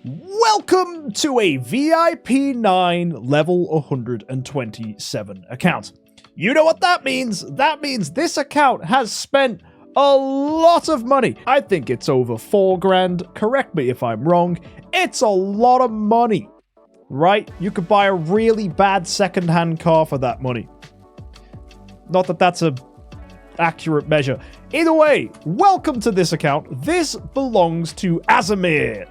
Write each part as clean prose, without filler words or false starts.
Welcome to a VIP 9 level 127 account. You know what that means? That means this account has spent a lot of money. I think it's over 4 grand. Correct me if I'm wrong. It's a lot of money, right? You could buy a really bad second-hand car for that money. Not that that's a accurate measure. Either way, welcome to this account. This belongs to Azamir.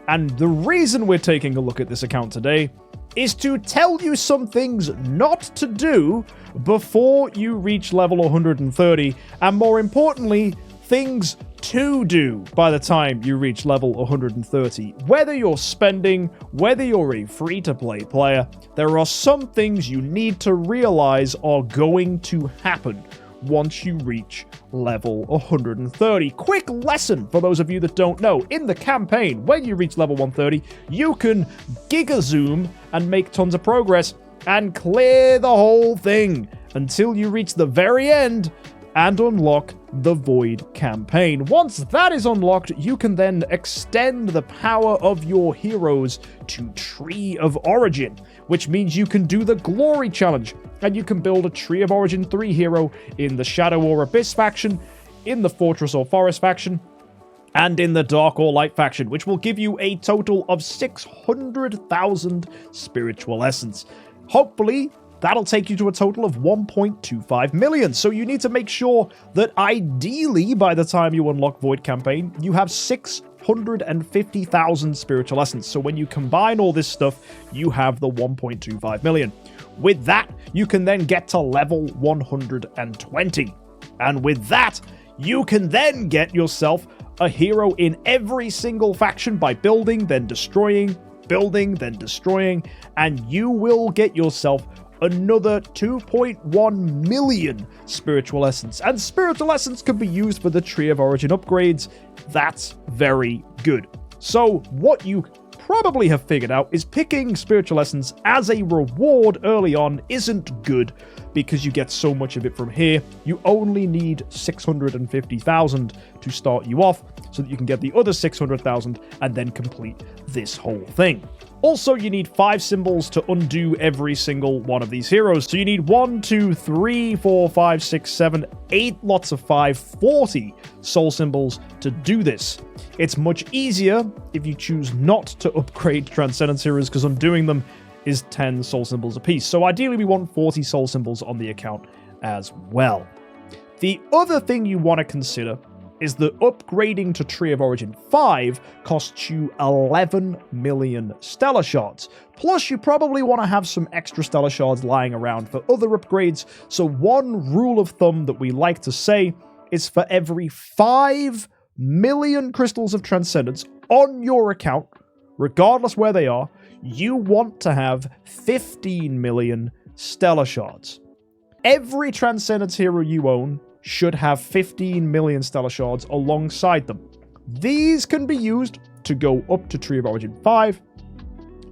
And the reason we're taking a look at this account today is to tell you some things not to do before you reach level 130, and more importantly, things to do by the time you reach level 130. Whether you're spending, whether you're a free-to-play player, there are some things you need to realize are going to happen once you reach level 130. Quick lesson for those of you that don't know. In the campaign, when you reach level 130, you can giga zoom and make tons of progress and clear the whole thing until you reach the very end and unlock the Void campaign. Once that is unlocked, you can then extend the power of your heroes to Tree of Origin, which means you can do the Glory Challenge, and you can build a Tree of Origin 3 hero in the Shadow or Abyss faction, in the Fortress or Forest faction, and in the Dark or Light faction, which will give you a total of 600,000 spiritual essence. Hopefully, that'll take you to a total of 1.25 million. So you need to make sure that ideally, by the time you unlock Void campaign, you have 650,000 spiritual essence. So when you combine all this stuff, you have the 1.25 million. With that, you can then get to level 120. And with that, you can then get yourself a hero in every single faction by building, then destroying, building, then destroying, and you will get yourself another 2.1 million spiritual essence. And spiritual essence can be used for the Tree of Origin upgrades. That's very good. So what you probably have figured out is picking spiritual essence as a reward early on isn't good because you get so much of it from here. You only need 650,000 to start you off so that you can get the other 600,000 and then complete this whole thing. Also, you need 5 symbols to undo every single one of these heroes. So you need 1, 2, 3, 4, 5, 6, 7, 8 lots of 5, 40 soul symbols to do this. It's much easier if you choose not to upgrade Transcendence heroes because undoing them is 10 soul symbols apiece. So ideally we want 40 soul symbols on the account as well. The other thing you want to consider is that upgrading to Tree of Origin 5 costs you 11 million Stellar Shards. Plus, you probably want to have some extra Stellar Shards lying around for other upgrades. So one rule of thumb that we like to say is for every 5 million Crystals of Transcendence on your account, regardless where they are, you want to have 15 million Stellar Shards. Every Transcendence hero you own should have 15 million Stellar Shards alongside them. These can be used to go up to Tree of Origin 5.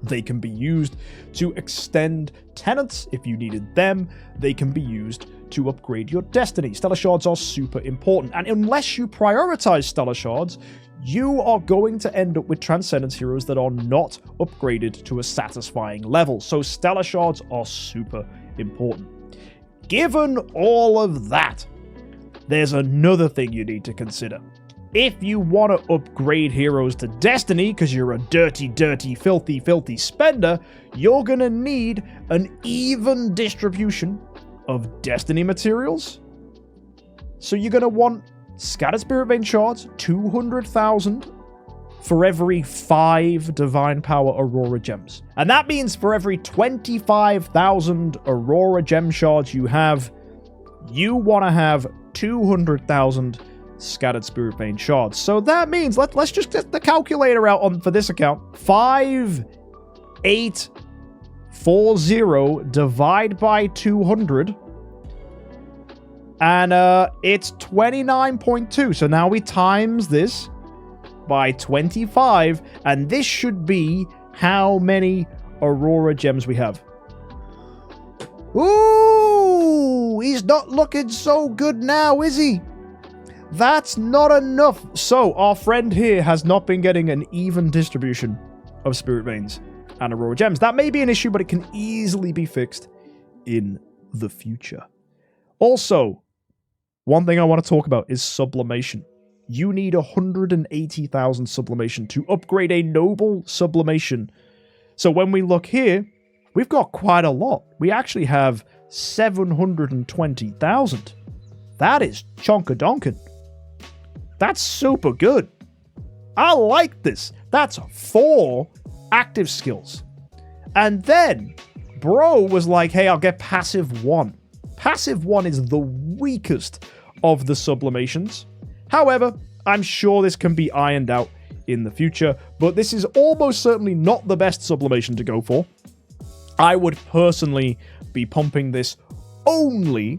They can be used to extend tenants if you needed them. They can be used to upgrade your destiny. Stellar Shards are super important, and unless you prioritize Stellar Shards, you are going to end up with Transcendence heroes that are not upgraded to a satisfying level. So Stellar Shards are super important. Given all of that, there's another thing you need to consider. If you want to upgrade heroes to Destiny because you're a dirty, filthy spender, you're going to need an even distribution of Destiny materials. So you're going to want Scattered Spirit Vein Shards, 200,000 for every 5 Divine Power Aurora Gems. And that means for every 25,000 Aurora Gem Shards you have, you want to have 200,000 Scattered Spirit Vein Shards. So that means, let's just get the calculator out for this account. 5840 divide by 200. And it's 29.2. So now we times this by 25. And this should be how many Aurora Gems we have. Ooh, he's not looking so good now, is he? That's not enough. So our friend here has not been getting an even distribution of Spirit Veins and Aurora Gems. That may be an issue, but it can easily be fixed in the future. Also, one thing I want to talk about is sublimation. You need 180,000 sublimation to upgrade a noble sublimation. So when we look here, we've got quite a lot. We actually have 720,000. That is chonkadonkin. That's super good. I like this. That's 4 active skills. And then, bro was like, hey, I'll get passive 1. Passive 1 is the weakest of the sublimations. However, I'm sure this can be ironed out in the future, but this is almost certainly not the best sublimation to go for. I would personally be pumping this only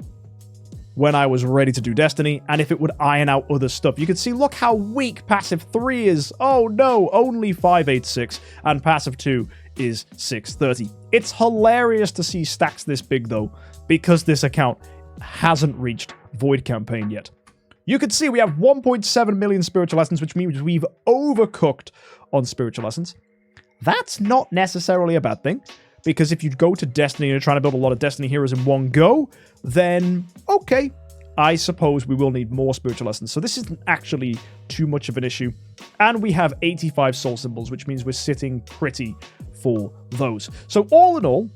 when I was ready to do Destiny, and if it would iron out other stuff. You can see, look how weak passive 3 is. Oh no, only 586, and passive 2 is 630. It's hilarious to see stacks this big though, because this account hasn't reached Void Campaign yet. You can see we have 1.7 million Spiritual Essence, which means we've overcooked on Spiritual Essence. That's not necessarily a bad thing, because if you go to Destiny and you're trying to build a lot of Destiny heroes in one go, then okay, I suppose we will need more Spiritual Essence. So this isn't actually too much of an issue. And we have 85 soul symbols, which means we're sitting pretty for those. So all in all,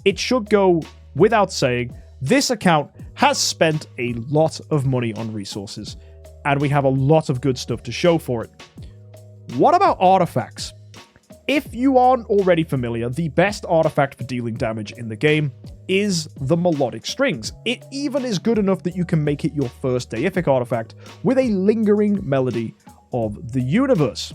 it should go without saying, this account has spent a lot of money on resources, and we have a lot of good stuff to show for it. What about artifacts? If you aren't already familiar, the best artifact for dealing damage in the game is the Melodic Strings. It even is good enough that you can make it your first deific artifact with a lingering melody of the universe.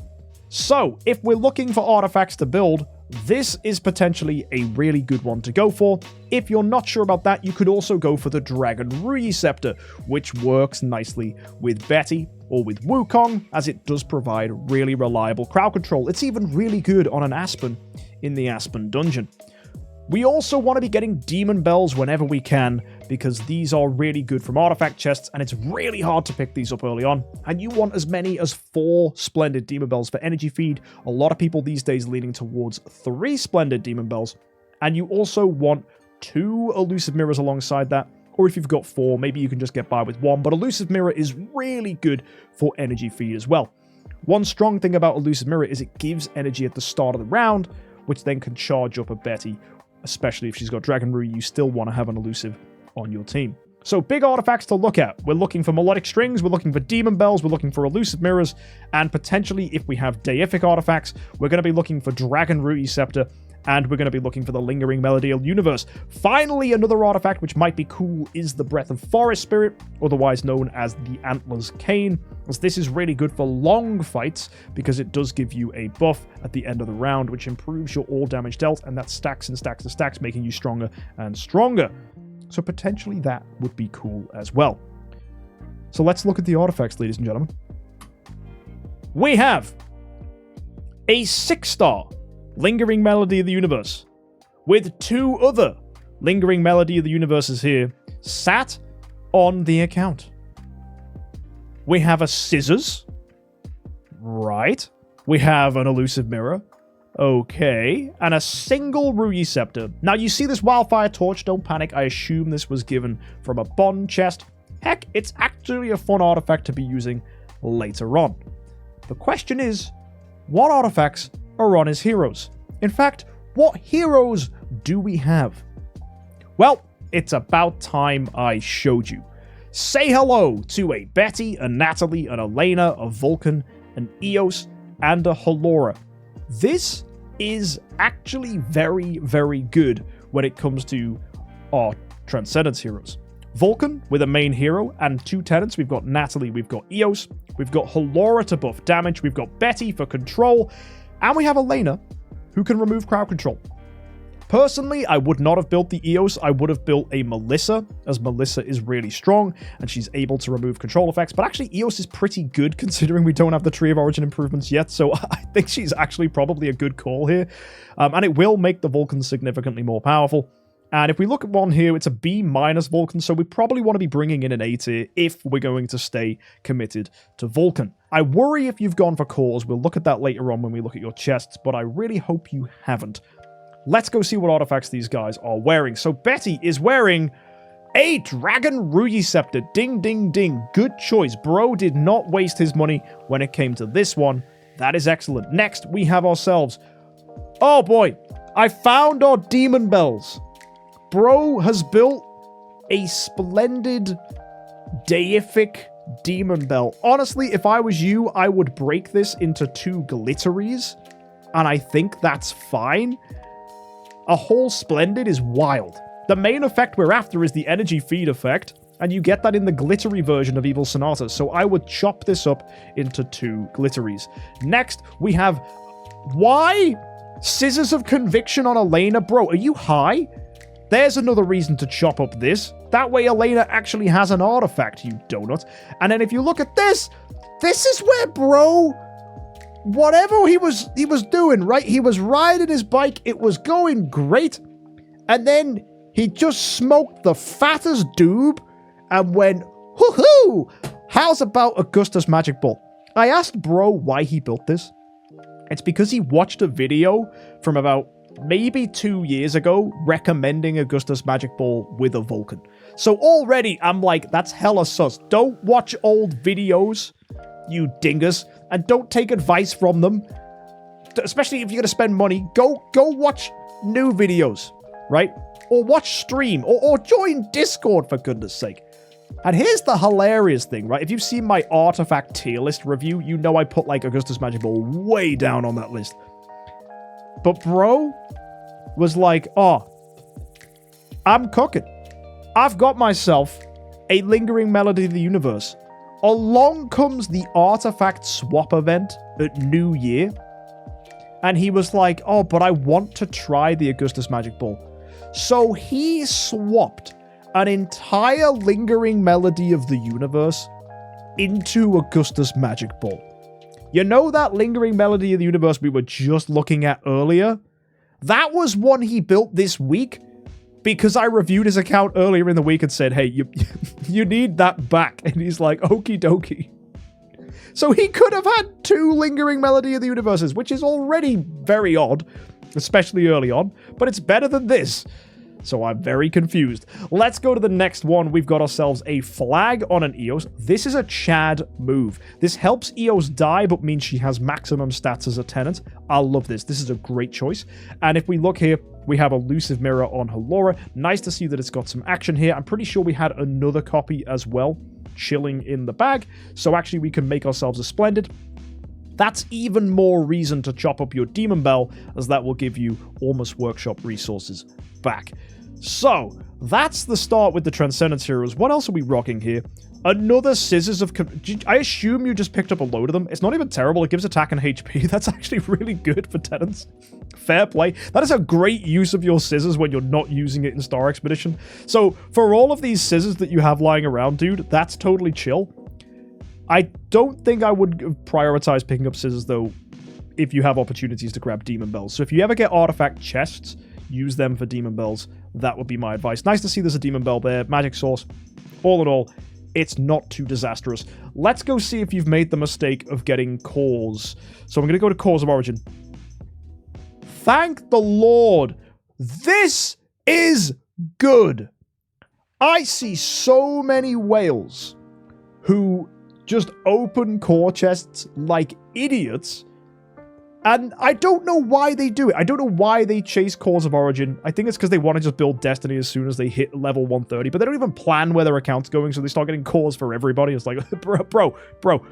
So, if we're looking for artifacts to build, this is potentially a really good one to go for. If you're not sure about that, you could also go for the Dragon Rui Scepter, which works nicely with Betty or with Wukong, as it does provide really reliable crowd control. It's even really good on an Aspen in the Aspen dungeon. We also want to be getting Demon Bells whenever we can, because these are really good from artifact chests, and it's really hard to pick these up early on. And you want as many as 4 Splendid Demon Bells for energy feed. A lot of people these days leaning towards 3 Splendid Demon Bells. And you also want 2 Elusive Mirrors alongside that. Or if you've got 4, maybe you can just get by with 1. But Elusive Mirror is really good for energy feed as well. One strong thing about Elusive Mirror is it gives energy at the start of the round, which then can charge up a Betty. Especially if she's got Dragon Rui, you still want to have an Elusive on your team. So big artifacts to look at. We're looking for Melodic Strings, we're looking for Demon Bells, we're looking for Elusive Mirrors, and potentially if we have deific artifacts, we're going to be looking for Dragon Rui Scepter, and we're going to be looking for the Lingering Melody of Universe. Finally, another artifact which might be cool is the Breath of Forest Spirit, otherwise known as the Antlers Cane, as this is really good for long fights because it does give you a buff at the end of the round, which improves your all damage dealt, and that stacks and stacks and stacks, making you stronger and stronger. So potentially that would be cool as well. So let's look at the artifacts, ladies and gentlemen. We have a 6-star Lingering Melody of the Universe, with 2 other Lingering Melody of the Universes here sat on the account. We have a Scissors. Right. We have an Elusive Mirror. Okay. And a single Rui Scepter. Now, you see this Wildfire Torch, don't panic. I assume this was given from a Bond chest. Heck, it's actually a fun artifact to be using later on. The question is, what artifacts are on his heroes? In fact, what heroes do we have? Well, it's about time I showed you. Say hello to a Betty, a Natalie, an Elena, a Vulcan, an Eos, and a Halora. This is actually very, very good when it comes to our Transcendence heroes. Vulcan with a main hero and 2 tenants. We've got Natalie, we've got Eos, we've got Halora to buff damage, we've got Betty for control, and we have Elena who can remove crowd control. Personally, I would not have built the Eos. I would have built a Melissa, as Melissa is really strong and she's able to remove control effects. But actually, Eos is pretty good considering we don't have the Tree of Origin improvements yet. So I think she's actually probably a good call here. And it will make the Vulcans significantly more powerful. And if we look at one here, it's a B- Vulcan, so we probably want to be bringing in an A tier if we're going to stay committed to Vulcan. I worry if you've gone for cores. We'll look at that later on when we look at your chests, but I really hope you haven't. Let's go see what artifacts these guys are wearing. So Betty is wearing a Dragon Ruyi Scepter. Ding, ding, ding. Good choice. Bro did not waste his money when it came to this one. That is excellent. Next, we have ourselves... Oh boy, I found our Demon Bells. Bro has built a splendid deific Demon Bell. Honestly, if I was you, I would break this into 2 glitteries, and I think that's fine. A whole splendid is wild. The main effect we're after is the energy feed effect, and you get that in the glittery version of Evil Sonata, so I would chop this up into 2 glitteries. Next, we have... Why? Scissors of Conviction on Elena? Bro, are you high? There's another reason to chop up this. That way Elena actually has an artifact, you donut. And then if you look at this, this is where bro, whatever he was doing, right? He was riding his bike, it was going great. And then he just smoked the fattest doob and went, hoo-hoo! How's about Augustus Magic Ball? I asked bro why he built this. It's because he watched a video from about maybe 2 years ago recommending Augustus Magic Ball with a Vulcan. So already I'm like, that's hella sus. Don't watch old videos, you dingus, and don't take advice from them. Especially if you're gonna spend money, go watch new videos, right? Or watch stream, or join Discord for goodness sake. And here's the hilarious thing, right? If you've seen my artifact tier list review, you know I put like Augustus Magic Ball way down on that list. But bro was like, oh, I'm cooking. I've got myself a Lingering Melody of the Universe. Along comes the artifact swap event at New Year. And he was like, oh, but I want to try the Augustus Magic Ball. So he swapped an entire Lingering Melody of the Universe into Augustus Magic Ball. You know that Lingering Melody of the Universe we were just looking at earlier? That was one he built this week because I reviewed his account earlier in the week and said, hey, you need that back. And he's like, okie dokie. So he could have had 2 Lingering Melody of the Universes, which is already very odd, especially early on, but it's better than this. So I'm very confused. Let's go to the next one. We've got ourselves a flag on an Eos. This is a Chad move. This helps Eos die, but means she has maximum stats as a tenant. I love this. This is a great choice. And if we look here, we have Elusive Mirror on Halora. Nice to see that it's got some action here. I'm pretty sure we had another copy as well, chilling in the bag. So actually we can make ourselves a Splendid. That's even more reason to chop up your Demon Bell, as that will give you Almost Workshop resources back. So, that's the start with the Transcendence Heroes. What else are we rocking here? Another Scissors of... I assume you just picked up a load of them. It's not even terrible. It gives attack and HP. That's actually really good for tenants. Fair play. That is a great use of your scissors when you're not using it in Star Expedition. So, for all of these scissors that you have lying around, dude, that's totally chill. I don't think I would prioritize picking up scissors, though, if you have opportunities to grab Demon Bells. So if you ever get artifact chests, use them for Demon Bells. That would be my advice. Nice to see there's a Demon Bell there. Magic Source. All in all, it's not too disastrous. Let's go see if you've made the mistake of getting cores. So I'm going to go to Cores of Origin. Thank the Lord. This is good. I see so many whales who just open core chests like idiots. And I don't know why they do it. I don't know why they chase Cores of Origin. I think it's because they want to just build Destiny as soon as they hit level 130. But they don't even plan where their account's going, so they start getting cores for everybody. It's like, bro,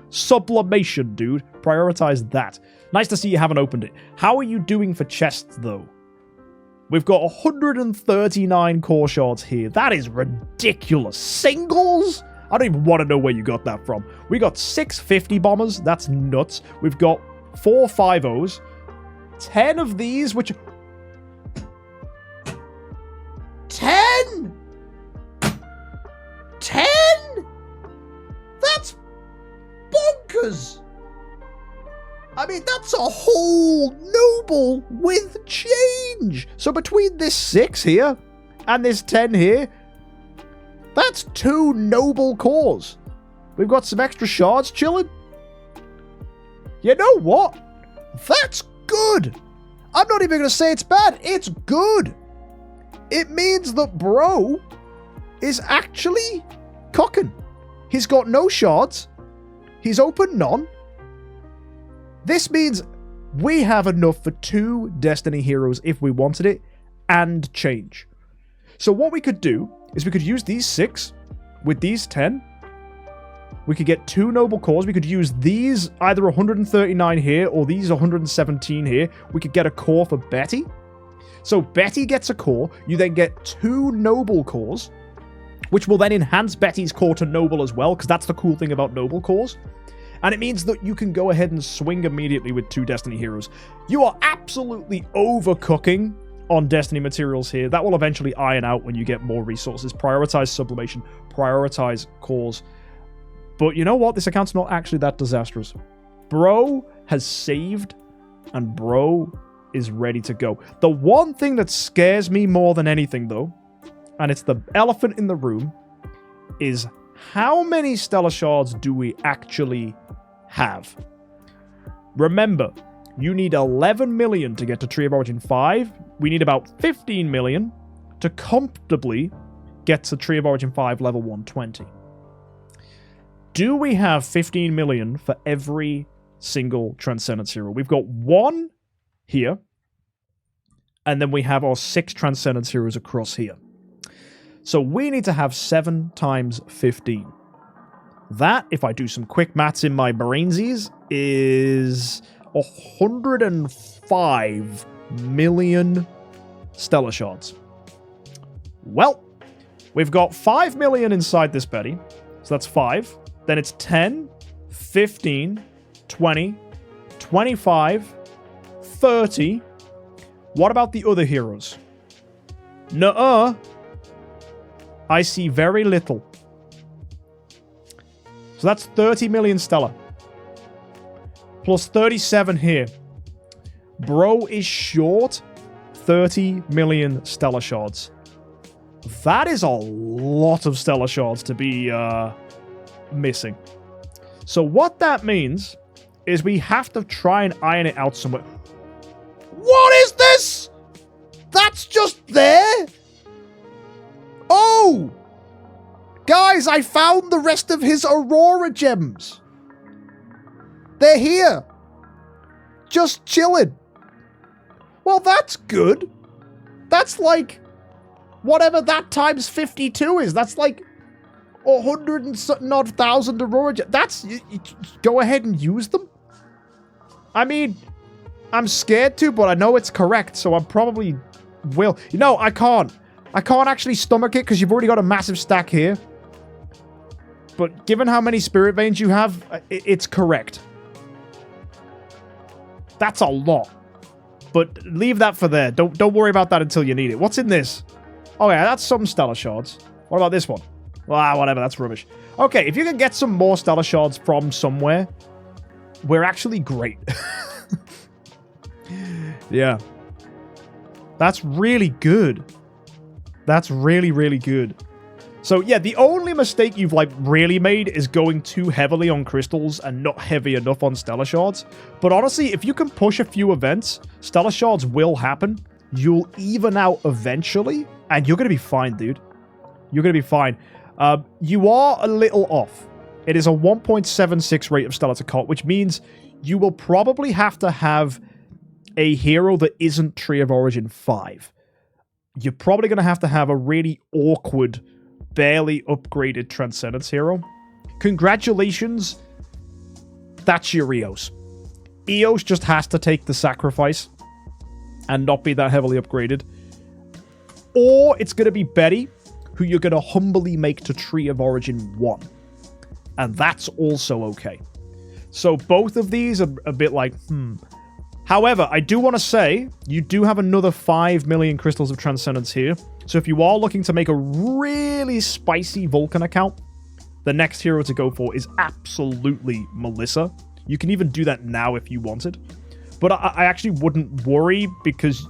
sublimation, dude. Prioritize that. Nice to see you haven't opened it. How are you doing for chests, though? We've got 139 core shards here. That is ridiculous. Singles? I don't even want to know where you got that from. We got 6 50 bombers. That's nuts. We've got 4 5-0s. 10 of these, which... 10? 10? That's bonkers. I mean, that's a whole noble with change. So between this 6 here And this 10 here, that's 2 noble cores. We've got some extra shards chilling. You know what? That's good. I'm not even going to say it's bad. It's good. It means that bro is actually cooking. He's got no shards. He's open none. This means we have enough for 2 Destiny heroes if we wanted it, and change. So what we could do is we could use these 6 with these 10. We could get 2 noble cores. We could use these either 139 here or these 117 here. We could get a core for Betty. So Betty gets a core. You then get 2 noble cores, which will then enhance Betty's core to noble as well, because that's the cool thing about noble cores. And it means that you can go ahead and swing immediately with 2 Destiny heroes. You are absolutely overcooking on Destiny materials here. That will eventually iron out when you get more resources. Prioritize sublimation, prioritize cores. But you know what? This account's not actually that disastrous. Bro has saved, and bro is ready to go. The one thing that scares me more than anything, though, and it's the elephant in the room, is how many Stellar Shards do we actually have? Remember, you need 11 million to get to Tree of Origin 5. We need about 15 million to comfortably get to Tree of Origin 5 level 120. Do we have 15 million for every single Transcendence hero? We've got 1 here, and then we have our 6 Transcendence heroes across here. So we need to have 7 times 15. That, if I do some quick maths in my brainsies, is 105 million Stellar Shards. Well, we've got 5 million inside this Betty. So that's 5. Then it's 10, 15, 20, 25, 30. What about the other heroes? Nuh-uh. I see very little. So that's 30 million Stellar. Plus 37 here. Bro is short 30 million Stellar Shards. That is a lot of Stellar Shards to be missing. So what that means is we have to try and iron it out somewhere. What is this? That's just there? Oh! Guys, I found the rest of his Aurora gems. They're here. Just chilling. Well, that's good. That's like whatever that times 52 is. That's like 100 and something odd thousand Aurora gems. That's... you go ahead and use them? I mean, I'm scared to, but I know it's correct, so I probably will. You know, I can't. I can't actually stomach it because you've already got a massive stack here. But given how many Spirit Veins you have, it's correct. That's a lot. But leave that for there. Don't worry about that until you need it. What's in this? Oh yeah, that's some Stellar Shards. What about this one? Ah, whatever, that's rubbish. Okay, if you can get some more Stellar Shards from somewhere, we're actually great. Yeah. That's really good. That's really, really good. So yeah, the only mistake you've like really made is going too heavily on crystals and not heavy enough on Stellar Shards. But honestly, if you can push a few events, Stellar Shards will happen. You'll even out eventually, and you're going to be fine, dude. You're going to be fine. You are a little off. It is a 1.76 rate of Stellar to Cot, which means you will probably have to have a hero that isn't Tree of Origin 5. You're probably going to have a really awkward, barely upgraded Transcendence hero. Congratulations. That's your Eos. Eos just has to take the sacrifice and not be that heavily upgraded. Or it's going to be Betty, who you're going to humbly make to Tree of Origin 1. And that's also okay. So both of these are a bit like, However, I do want to say, you do have another 5 million Crystals of Transcendence here. So if you are looking to make a really spicy Vulcan account, the next hero to go for is absolutely Melissa. You can even do that now if you wanted. But I actually wouldn't worry because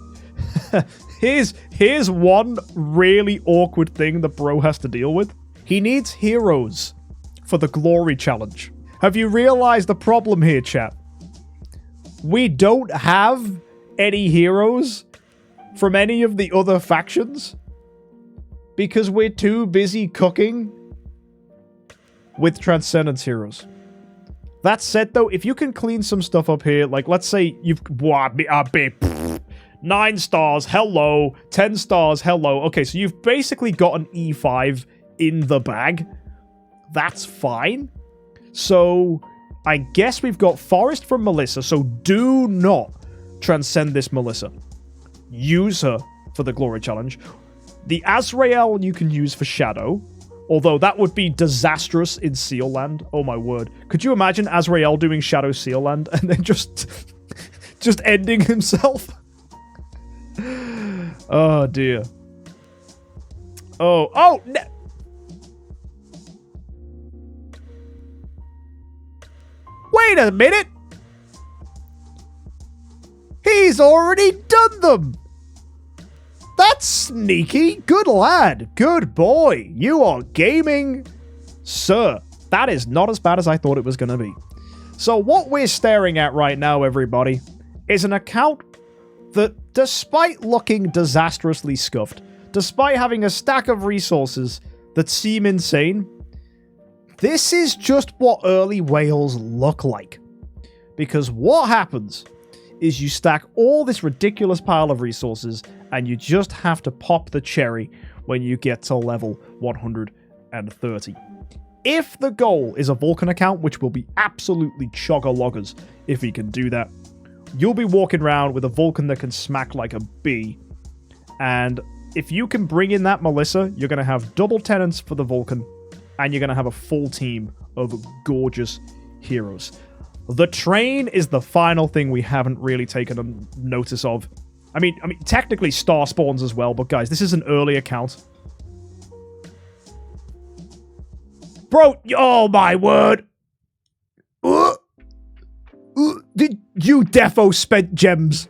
Here's one really awkward thing the bro has to deal with. He needs heroes for the glory challenge. Have you realized the problem here, chat? We don't have any heroes from any of the other factions because we're too busy cooking with Transcendence heroes. That said, though, if you can clean some stuff up here, like let's say you've 9 stars, hello, 10 stars, hello. Okay, so you've basically got an E5 in the bag. That's fine. So I guess we've got Forest from Melissa, so do not transcend this Melissa. Use her for the glory challenge. The Azrael you can use for Shadow, although that would be disastrous in Seal Land. Oh my word. Could you imagine Azrael doing Shadow Seal Land and then just ending himself? Oh dear. Oh, wait a minute! He's already done them! That's sneaky. Good lad. Good boy. You are gaming, sir. That is not as bad as I thought it was going to be. So what we're staring at right now, everybody, is an account that, despite looking disastrously scuffed, despite having a stack of resources that seem insane, this is just what early whales look like. Because what happens is you stack all this ridiculous pile of resources and you just have to pop the cherry when you get to level 130. If the goal is a Vulcan account, which will be absolutely chugga-loggers if he can do that, you'll be walking around with a Vulcan that can smack like a bee. And if you can bring in that Melissa, you're going to have double tenants for the Vulcan, and you're going to have a full team of gorgeous heroes. The train is the final thing we haven't really taken notice of. I mean, technically star spawns as well, but guys, this is an early account. Bro, oh my word. Did you defo spent gems?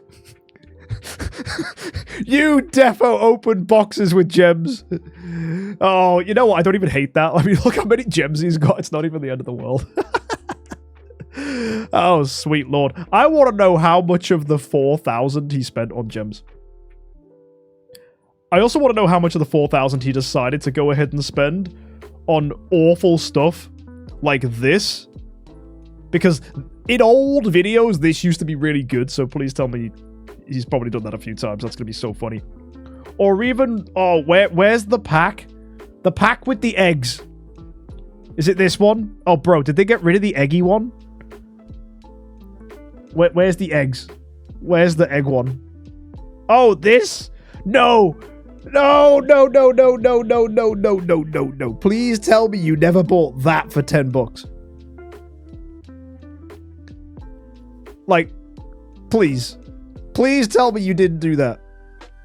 You defo opened boxes with gems. Oh, you know what? I don't even hate that. I mean, look how many gems he's got. It's not even the end of the world. Oh, sweet lord. I want to know how much of the 4,000 he spent on gems. I also want to know how much of the 4,000 he decided to go ahead and spend on awful stuff like this. Because in old videos, this used to be really good, so please tell me he's probably done that a few times. That's going to be so funny. Or even, oh, where's the pack? The pack with the eggs. Is it this one? Oh, bro, did they get rid of the eggy one? Where's the eggs? Where's the egg one? Oh, this? No. No, no, no, no, no, no, no, no, no, no, no. Please tell me you never bought that for 10 bucks. Like, please. Please tell me you didn't do that.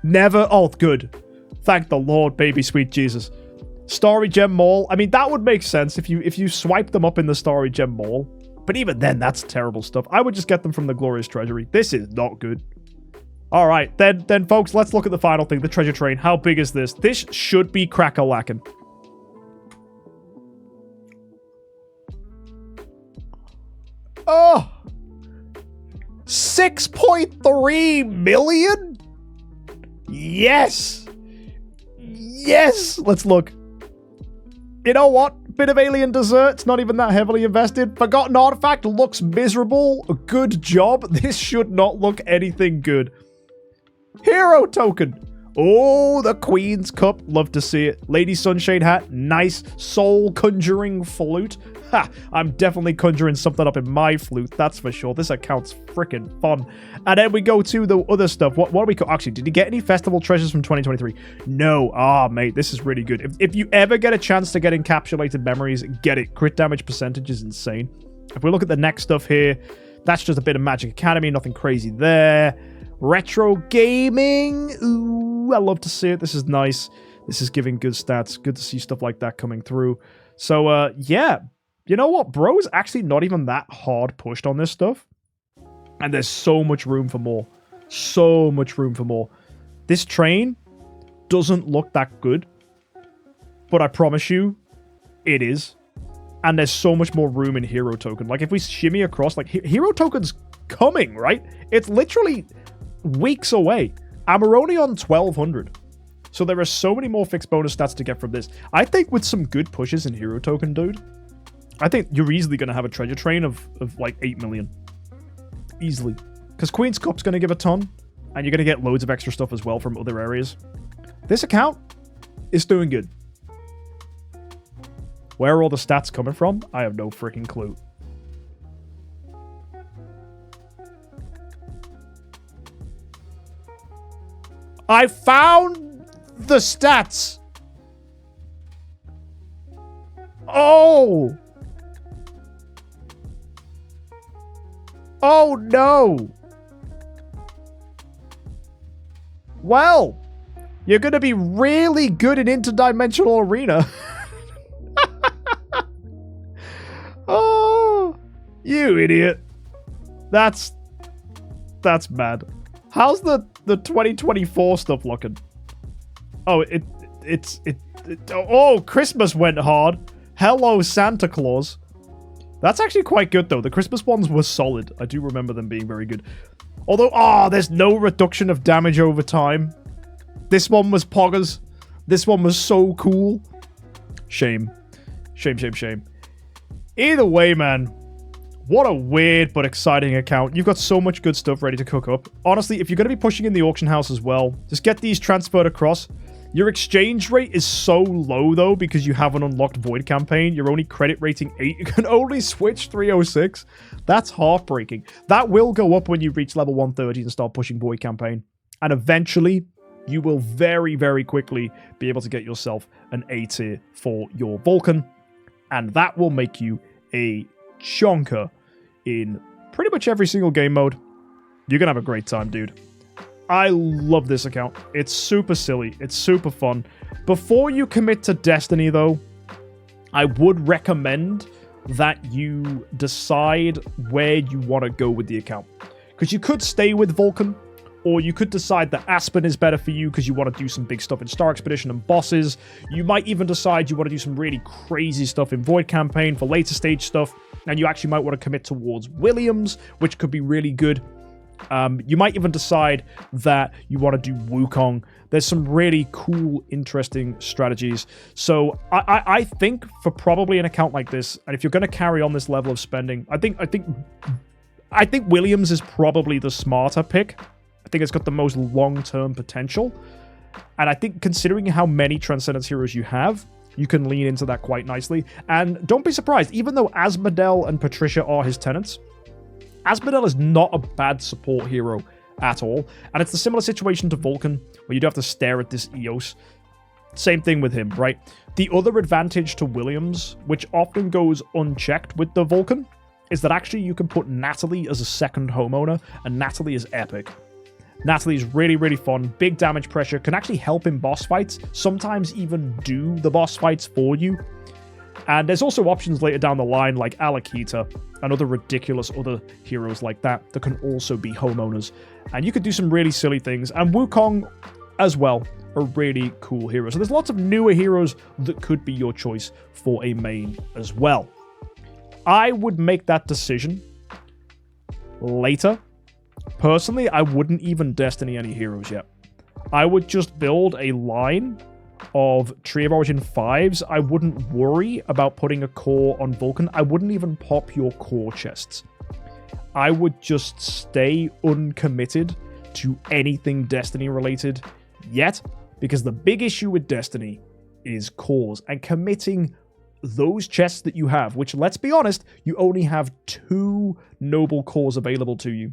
Never. Oh, good. Thank the Lord, baby sweet Jesus. Starry Gem Mall. I mean, that would make sense if you swipe them up in the Starry Gem Mall. But even then, that's terrible stuff. I would just get them from the Glorious Treasury. This is not good. All right, then folks, let's look at the final thing, the treasure train. How big is this? This should be crack-a-lackin'. Oh! 6.3 million? Yes! Yes! Let's look. You know what? Bit of alien dessert. It's not even that heavily invested. Forgotten artifact looks miserable. Good job. This should not look anything good. Hero token. Oh, the Queen's Cup. Love to see it. Lady Sunshade hat. Nice. Soul conjuring flute. Ha! I'm definitely conjuring something up in my flute. That's for sure. This account's freaking fun. And then we go to the other stuff. What do we call? Actually, did you get any festival treasures from 2023? No. Ah, mate, this is really good. If you ever get a chance to get encapsulated memories, get it. Crit damage percentage is insane. If we look at the next stuff here, that's just a bit of Magic Academy. Nothing crazy there. Retro gaming. Ooh, I love to see it. This is nice. This is giving good stats. Good to see stuff like that coming through. So, yeah. You know what? Bro is actually not even that hard pushed on this stuff. And there's so much room for more. So much room for more. This train doesn't look that good, but I promise you, it is. And there's so much more room in hero token. Like, if we shimmy across, like, hero token's coming, right? It's literally weeks away. And we're only on 1200. So there are so many more fixed bonus stats to get from this. I think with some good pushes in hero token, dude, I think you're easily going to have a treasure train of like 8 million. Easily. Because Queen's Cup's going to give a ton. And you're going to get loads of extra stuff as well from other areas. This account is doing good. Where are all the stats coming from? I have no freaking clue. I found the stats. Oh. Oh no. Well, you're going to be really good in Interdimensional Arena. Oh, you idiot. That's mad. How's the 2024 stuff looking? Oh, oh, Christmas went hard. Hello, Santa Claus. That's actually quite good, though. The Christmas ones were solid. I do remember them being very good. Although, there's no reduction of damage over time. This one was poggers. This one was so cool. Shame. Shame, shame, shame. Either way, man. What a weird but exciting account. You've got so much good stuff ready to cook up. Honestly, if you're going to be pushing in the auction house as well, just get these transferred across. Your exchange rate is so low, though, because you have an unlocked Void campaign. You're only credit rating 8. You can only switch 306. That's heartbreaking. That will go up when you reach level 130 and start pushing Void campaign. And eventually, you will very, very quickly be able to get yourself an A tier for your Vulcan. And that will make you a chonker in pretty much every single game mode. You're going to have a great time, dude. I love this account. It's super silly. It's super fun. Before you commit to Destiny, though, I would recommend that you decide where you want to go with the account. Because you could stay with Vulcan, or you could decide that Aspen is better for you because you want to do some big stuff in Star Expedition and bosses. You might even decide you want to do some really crazy stuff in Void campaign for later stage stuff, and you actually might want to commit towards Williams, which could be really good. You might even decide that you want to do Wukong. There's some really cool, interesting strategies. So I think for probably an account like this, and if you're going to carry on this level of spending, I think Williams is probably the smarter pick. I think it's got the most long-term potential. And I think considering how many Transcendence heroes you have, you can lean into that quite nicely. And don't be surprised, even though Asmodel and Patricia are his tenants, Asmodel is not a bad support hero at all. And it's a similar situation to Vulcan, where you do have to stare at this Eos. Same thing with him, right? The other advantage to Williams, which often goes unchecked with the Vulcan, is that actually you can put Natalie as a second homeowner, and Natalie is epic. Natalie's really, really fun. Big damage pressure. Can actually help in boss fights. Sometimes even do the boss fights for you. And there's also options later down the line like Alakita and other ridiculous other heroes like that can also be homeowners. And you could do some really silly things. And Wukong as well, a really cool hero. So there's lots of newer heroes that could be your choice for a main as well. I would make that decision later. Personally, I wouldn't even Destiny any heroes yet. I would just build a line of Tree of Origin 5s. I wouldn't worry about putting a core on Vulcan. I wouldn't even pop your core chests. I would just stay uncommitted to anything Destiny related yet, because the big issue with Destiny is cores and committing those chests that you have, which, let's be honest, you only have 2 noble cores available to you.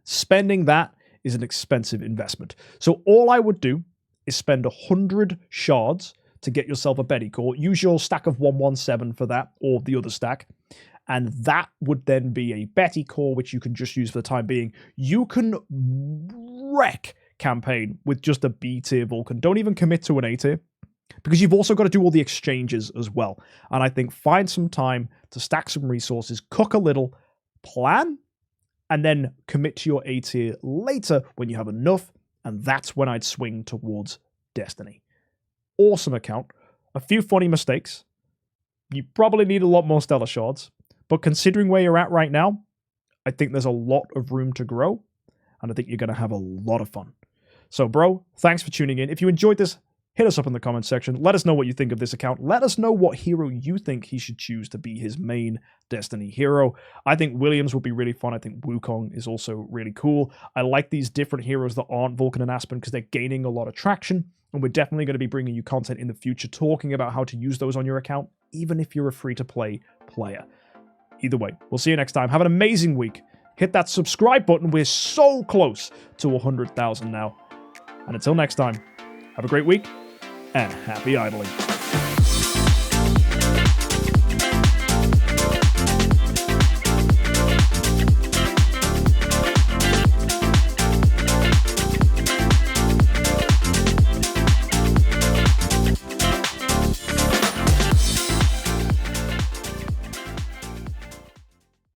Spending that is an expensive investment. So all I would do is spend 100 shards to get yourself a Betty core. Use your stack of 117 for that, or the other stack. And that would then be a Betty core, which you can just use for the time being. You can wreck campaign with just a B tier Vulcan. Don't even commit to an A tier, because you've also got to do all the exchanges as well. And I think find some time to stack some resources, cook a little, plan, and then commit to your A tier later when you have enough and that's when I'd swing towards Destiny. Awesome account. A few funny mistakes. You probably need a lot more Stellar Shards, but considering where you're at right now, I think there's a lot of room to grow, and I think you're going to have a lot of fun. So, bro, thanks for tuning in. If you enjoyed this, hit us up in the comment section. Let us know what you think of this account. Let us know what hero you think he should choose to be his main Destiny hero. I think Williams will be really fun. I think Wukong is also really cool. I like these different heroes that aren't Vulcan and Aspen because they're gaining a lot of traction, and we're definitely going to be bringing you content in the future talking about how to use those on your account, even if you're a free-to-play player. Either way, we'll see you next time. Have an amazing week. Hit that subscribe button. We're so close to 100,000 now. And until next time, have a great week, and happy idling.